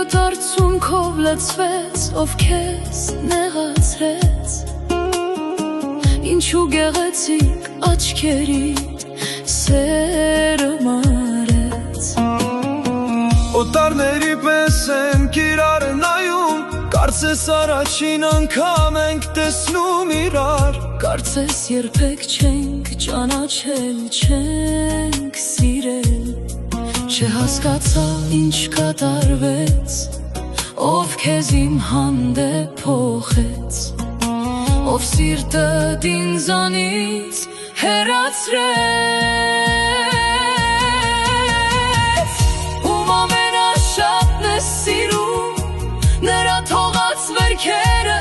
Յոթ արցունքով լցվեց, ով քեզ նեղացրեց, ինչու գեղեցիկ աչքերիդ սերը մարեց։ Օտարների պես ենք իրար նայում, կարծես առաջին անգամ ենք տեսնում իրար, կարծես երբեք չենք ճանաչել, չենք սիրել, չհասկացա ինչ կատարվեց, ով քեզ իմ հանդեպ փոխեց, ով սիրտդ ինձանից հեռացրեց, ում ամենաշատն ես սիրում, նրա թողած վերքերը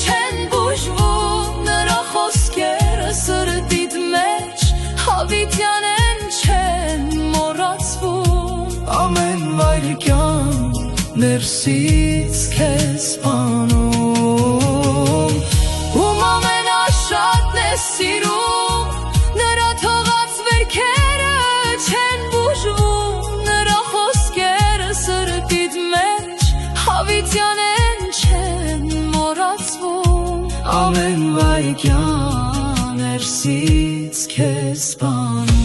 չեն բուժվում, նրա խոսքերը սրտիդ մեջ հավիտյան են, չեն մոռացվում, ամեն վայրկյան ներսից քեզ սպանում, ում ամենաշատն ես սիրում, նրա թողած վերքերը չեն բուժվում, նրա խոսքերը սրտիդ մեջ հավիտյան են, չեն մոռացվում, ամեն վայրկյան ներսից քեզ սպանում։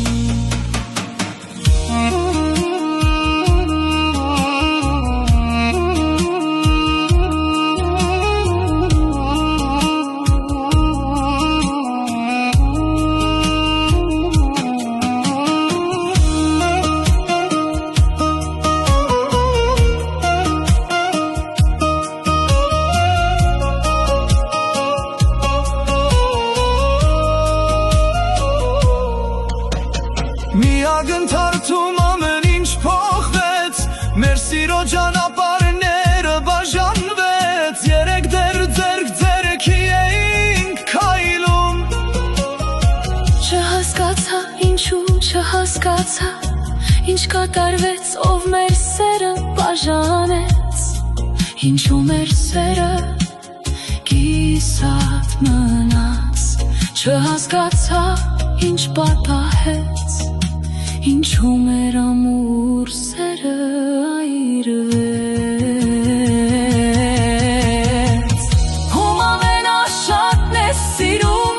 Ակնթարթում ամեն ինչ փոխվեց, մեր սիրո ճանապարհները բաժանվեց, երեք դեռ ձեռք ձեռքի էինք քայլում, չհասկացա ինչու, չհասկացա ինչ կատարվեց, ով մեր սերը բաժանեց, ինչու մեր սերը կիսատ մնաց, չհասկացա ինչ պարտահեց, ինչու մեր ամուր սերը այրվեց, ում ամենաշատն ես սիրում,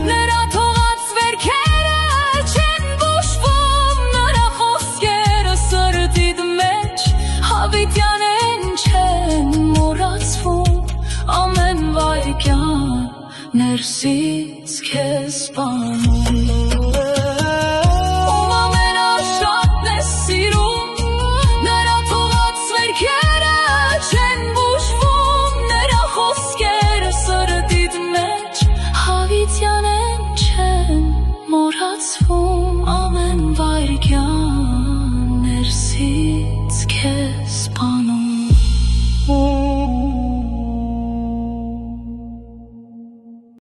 նրա թողած վերքերը չեն բուժվում, նրա խոսքերը սրտիդ մեջ հավիտյան են, չեն մոռացվում, ամեն վայրկյան ներսից քեզ սպանում,